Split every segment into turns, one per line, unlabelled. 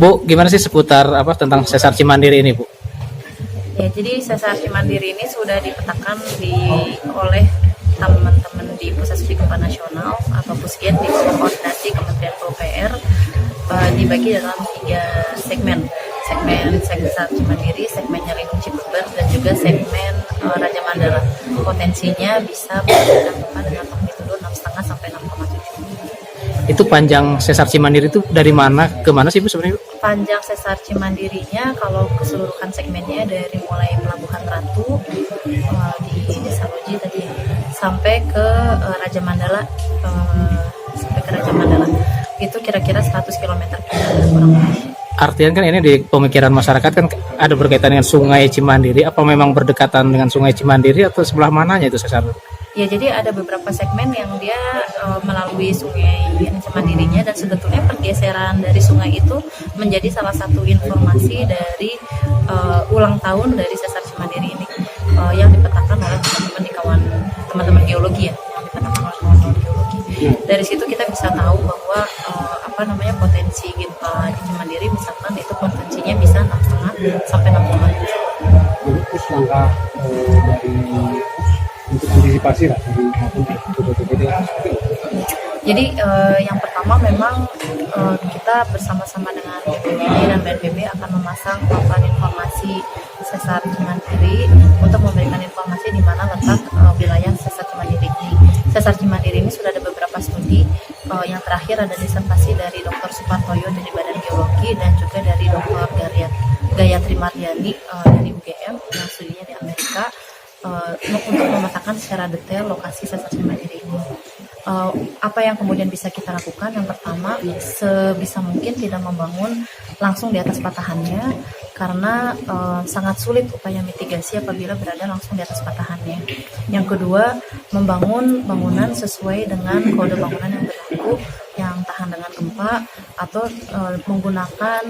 Bu, gimana sih seputar tentang Sesar Cimandiri ini, Bu?
Ya, jadi Sesar Cimandiri ini sudah dipetakan oleh teman-teman di Pusat Studi Gempa Nasional atau Pusgen di koordinasi Kementerian PUPR, dibagi dalam 3 segmen. Segmen Sesar Cimandiri, segmennya Lindung Cibeber, dan juga segmen Raja Mandala. Potensinya bisa berkaitan dengan magnitudo 6,5 sampai 6,7.
Itu panjang Sesar Cimandiri itu dari mana ke mana sih, Bu, sebenarnya?
Panjang Sesar Cimandirinya kalau keseluruhan segmennya dari mulai Pelabuhan Ratu di Desa Loji tadi sampai ke Raja Mandala, itu kira-kira 100 km kurang lebih.
Artinya kan ini di pemikiran masyarakat kan ada berkaitan dengan Sungai Cimandiri. Apa memang berdekatan dengan Sungai Cimandiri atau sebelah mananya itu Sesar?
Ya, jadi ada beberapa segmen yang dia melalui Sungai Cimandirinya, dan sebetulnya pergeseran dari sungai itu menjadi salah satu informasi dari ulang tahun dari Sesar Cimandiri ini, yang dipetakan oleh teman-teman geologi ya, yang dipetakan oleh teman-teman geologi. Dari situ kita bisa tahu bahwa potensi gempa di Cimandiri misalkan itu potensinya bisa 6,5 sampai 6,7.
Terus langkah dari untuk antisipasi lah dari BPBD.
Jadi yang pertama memang kita bersama-sama dengan BPBD dan BNPB akan memasang papan informasi Sesar Cimandiri untuk memberikan informasi di mana letak wilayah Sesar Cimandiri ini. Sesar Cimandiri ini sudah ada beberapa studi. Yang terakhir ada disertasi dari Dr. Supartoyo dari Badan Geologi dan juga dari Dr. Gayatri Mardiani dari UGM yang studinya di Amerika, untuk memetakan secara detail lokasi Sesar Cimandiri ini. Apa yang kemudian bisa kita lakukan? Yang pertama, sebisa mungkin tidak membangun langsung di atas patahannya, karena sangat sulit upaya mitigasi apabila berada langsung di atas patahannya. Yang kedua, membangun bangunan sesuai dengan kode bangunan yang berlaku, yang tahan dengan gempa, atau menggunakan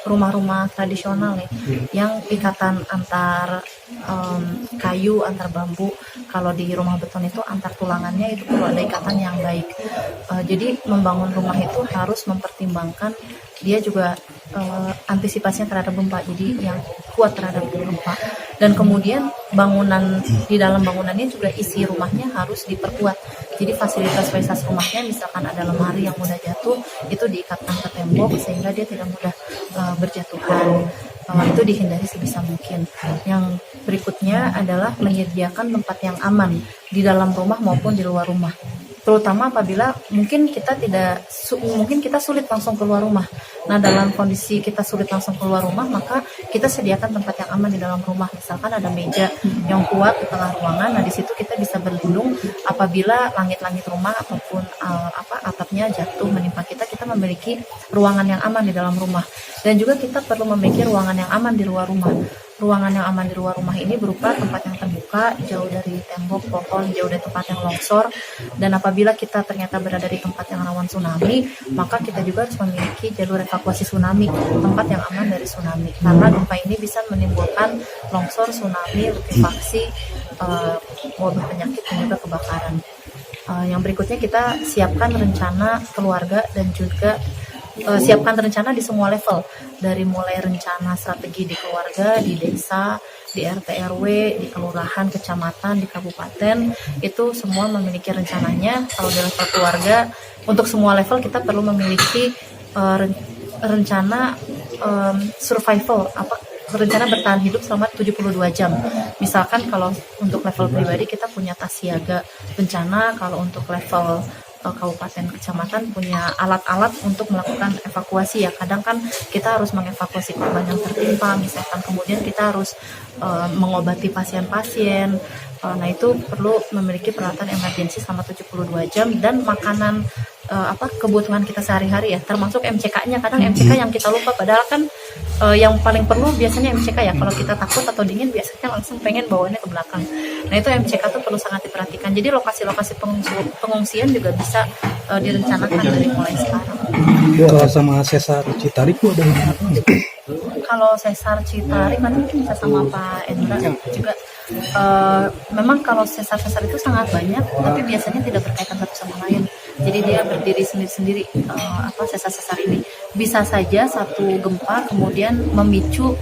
rumah-rumah tradisional ya, yang ikatan antar kayu, antar bambu. Kalau di rumah beton itu antar tulangannya itu perlu ada ikatan yang baik. Jadi membangun rumah itu harus mempertimbangkan dia juga antisipasinya terhadap gempa, jadi yang kuat terhadap gempa. Dan kemudian bangunan, di dalam bangunannya juga isi rumahnya harus diperkuat. Jadi fasilitas rumahnya, misalkan ada lemari yang mudah jatuh, itu diikatkan ke tembok sehingga dia tidak mudah berjatuhan. Itu dihindari sebisa mungkin. Yang berikutnya adalah menyediakan tempat yang aman di dalam rumah maupun di luar rumah. Terutama apabila mungkin kita sulit langsung keluar rumah. Nah, dalam kondisi kita sulit langsung keluar rumah, maka kita sediakan tempat yang aman di dalam rumah. Misalkan ada meja yang kuat di tengah ruangan. Nah, di situ kita bisa berlindung apabila langit-langit rumah ataupun atapnya jatuh menimpa kita memiliki ruangan yang aman di dalam rumah. Dan juga kita perlu memiliki ruangan yang aman di luar rumah. Ruangan yang aman di luar rumah ini berupa tempat yang terbuka, jauh dari tembok, pohon, jauh dari tempat yang longsor. Dan apabila kita ternyata berada di tempat yang rawan tsunami, maka kita juga harus memiliki jalur evakuasi tsunami, tempat yang aman dari tsunami. Karena gempa ini bisa menimbulkan longsor, tsunami, likuifaksi, wabah penyakit, dan juga kebakaran. Yang berikutnya, kita siapkan rencana keluarga dan juga siapkan rencana di semua level, dari mulai rencana strategi di keluarga, di desa, di RT RW, di kelurahan, kecamatan, di kabupaten, itu semua memiliki rencananya. Kalau di level keluarga, untuk semua level kita perlu memiliki rencana survival, rencana bertahan hidup selama 72 jam. Misalkan kalau untuk level pribadi kita punya tas siaga bencana, kalau untuk level kabupaten kecamatan punya alat-alat untuk melakukan evakuasi ya. Kadang kan kita harus mengevakuasi korban yang tertimpa, misalkan kemudian kita harus mengobati pasien-pasien. Nah, itu perlu memiliki peralatan emergensi selama 72 jam dan makanan kebutuhan kita sehari-hari ya, termasuk MCK-nya. Kadang MCK yang kita lupa, padahal kan yang paling perlu biasanya MCK ya. Kalau kita takut atau dingin biasanya langsung pengen bawanya ke belakang. Nah, itu MCK tuh perlu sangat diperhatikan. Jadi lokasi-lokasi pengungsian juga bisa direncanakan dari mulai sekarang.
Kalau sama Sesar Citarik tuh ada hubungan apa?
Kalau Sesar Citarik nanti mungkin bisa sama Pak Endra juga. Memang kalau sesar-sesar itu sangat banyak, tapi biasanya tidak berkaitan satu sama lain. Jadi dia berdiri sendiri-sendiri, sesar-sesar ini. bisa saja satu gempa kemudian memicu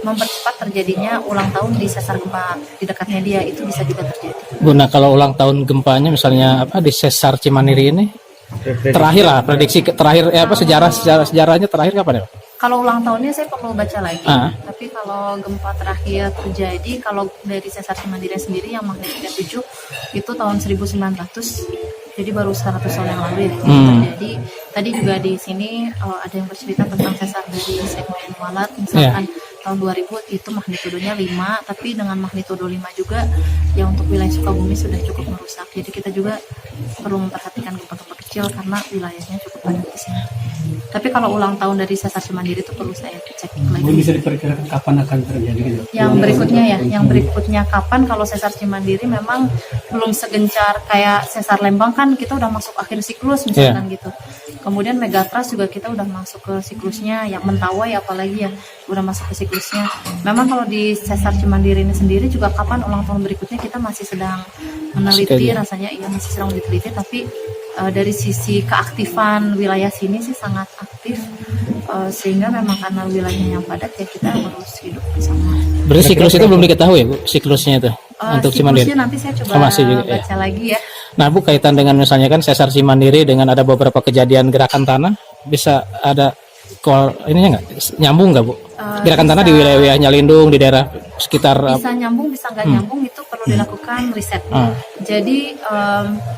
mempercepat terjadinya ulang tahun di sesar gempa di dekatnya dia, itu bisa juga terjadi.
Guna kalau ulang tahun gempanya misalnya apa di sesar Cimandiri ini terakhir lah prediksi terakhir apa sejarahnya terakhir kapan ya?
Kalau ulang tahunnya saya perlu baca lagi, tapi kalau gempa terakhir terjadi kalau dari sesar Cimandiri sendiri yang magnituddo 7 itu tahun 1900, jadi baru 100 tahun yang lalu ya terjadi. Tadi juga di sini ada yang bercerita tentang sesar dari segmen Walat misalkan tahun 2000 itu magnitudonya 5, tapi dengan magnitudo 5 juga yang untuk wilayah Sukabumi sudah cukup merusak. Jadi kita juga perlu memperhatikan gempa-gempa kecil karena wilayahnya cukup padat di sini. Tapi kalau ulang tahun dari sesar Cimandiri itu perlu saya cek lagi.
Bisa diperkirakan kapan akan terjadi gitu?
Yang berikutnya ya, yang berikutnya kapan? Kalau sesar Cimandiri memang belum segencar kayak sesar Lembang, kan kita udah masuk akhir siklus misalkan gitu. Kemudian Megatrust juga kita udah masuk ke siklusnya, yang Mentawai apalagi ya udah masuk ke siklusnya. Memang kalau di sesar Cimandiri ini sendiri juga kapan ulang tahun berikutnya kita masih sedang meneliti, rasanya iya masih sedang diteliti, tapi dari sisi keaktifan wilayah sini sih sangat aktif, sehingga memang karena wilayahnya yang padat ya kita harus hidup bersama.
Berarti siklus itu belum diketahui ya Bu, siklusnya itu untuk Cimandiri?
Siklusnya nanti saya coba baca lagi ya.
Nah Bu, kaitan dengan misalnya kan sesar Cimandiri dengan ada beberapa kejadian gerakan tanah, bisa ada ininya nggak, nyambung nggak Bu? Gerakan tanah di wilayah-wilayahnya Lindung, di daerah sekitar
bisa nyambung, bisa nggak nyambung, itu perlu dilakukan riset. Jadi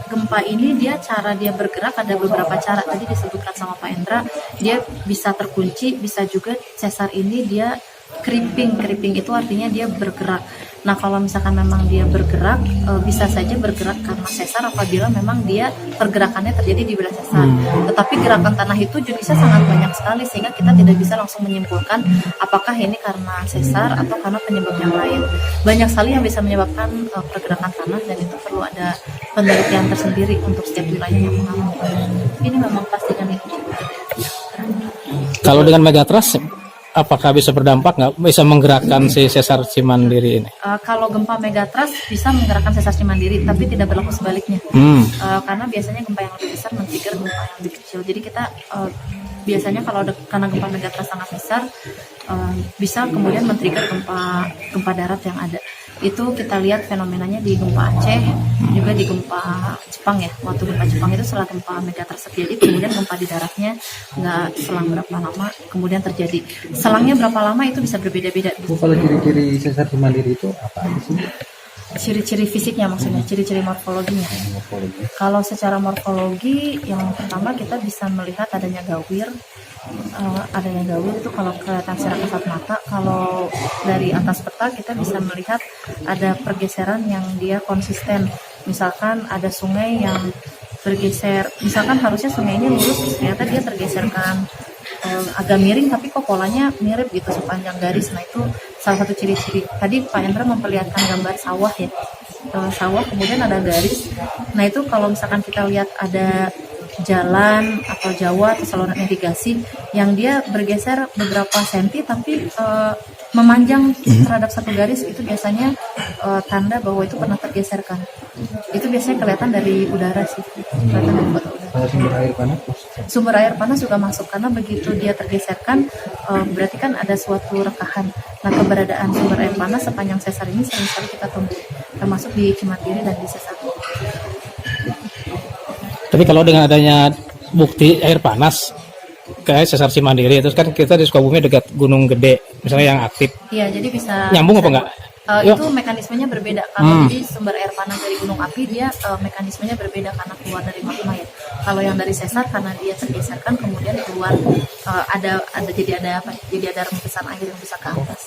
gempa ini cara dia bergerak ada beberapa cara, tadi disebutkan sama Pak Endra, dia bisa terkunci, bisa juga sesar ini dia creeping itu artinya dia bergerak. Nah kalau misalkan memang dia bergerak, bisa saja bergerak karena sesar apabila memang dia pergerakannya terjadi di wilayah sesar. Tetapi gerakan tanah itu jenisnya sangat banyak sekali sehingga kita tidak bisa langsung menyimpulkan apakah ini karena sesar atau karena penyebab yang lain. Banyak sekali yang bisa menyebabkan pergerakan tanah dan itu perlu ada penelitian tersendiri untuk setiap wilayah yang mengalami. Ini memang pastikan itu.
Kalau dengan Megatrust, apakah bisa berdampak nggak, bisa menggerakkan si sesar Cimandiri ini?
Kalau gempa Megatrust bisa menggerakkan sesar Cimandiri, tapi tidak berlaku sebaliknya. Karena biasanya gempa yang lebih besar men-trigger gempa yang lebih kecil. Jadi kita biasanya karena gempa Megatrust sangat besar, bisa kemudian men-trigger gempa darat yang ada. Itu kita lihat fenomenanya di gempa Aceh, juga di gempa Jepang ya. Waktu gempa Jepang itu setelah gempa Megatrust terjadi, kemudian gempa di daratnya nggak selang berapa lama kemudian terjadi. Selangnya berapa lama itu bisa berbeda-beda.
Kalau ciri-ciri sesar Cimandiri itu apa sih?
Ciri-ciri fisiknya maksudnya, ciri-ciri morfologinya. Kalau secara morfologi, yang pertama kita bisa melihat adanya gawir. Adanya gawir itu kalau kelihatan secara kasat mata. Kalau dari atas peta kita bisa melihat ada pergeseran yang dia konsisten. Misalkan ada sungai yang bergeser, misalkan harusnya sungai ini lurus, ternyata dia tergeserkan agak miring, tapi kok polanya mirip gitu sepanjang garis. Nah itu salah satu ciri-ciri. Tadi Pak Endra memperlihatkan gambar sawah ya, sawah kemudian ada garis. Nah itu kalau misalkan kita lihat ada jalan atau Jawa atau saluran irigasi yang dia bergeser beberapa senti tapi memanjang terhadap satu garis, itu biasanya tanda bahwa itu pernah tergeserkan. Itu biasanya kelihatan dari udara sih, kelihatan dari foto udara.
Sumber air panas?
Sumber air panas juga masuk karena begitu dia tergeserkan berarti kan ada suatu rekahan. Nah keberadaan sumber air panas sepanjang sesar ini sering sekali kita temui, termasuk di Cimandiri dan di sesar.
Tapi kalau dengan adanya bukti air panas kayak sesar Cimandiri, terus kan kita di Sukabumi dekat Gunung Gede misalnya yang aktif.
Iya, jadi bisa
nyambung apa enggak?
Itu mekanismenya berbeda. Kalau jadi sumber air panas dari gunung api dia mekanismenya berbeda karena keluar dari magma ya. Kalau yang dari sesar karena dia tergeserkan kemudian keluar jadi ada rembesan air yang bisa ke atas.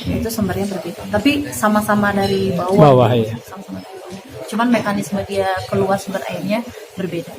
Itu sumbernya berbeda. Tapi sama-sama dari bawah.
Ya.
Sama-sama dari bawah. Cuman mekanisme dia keluar sumber airnya berbeda.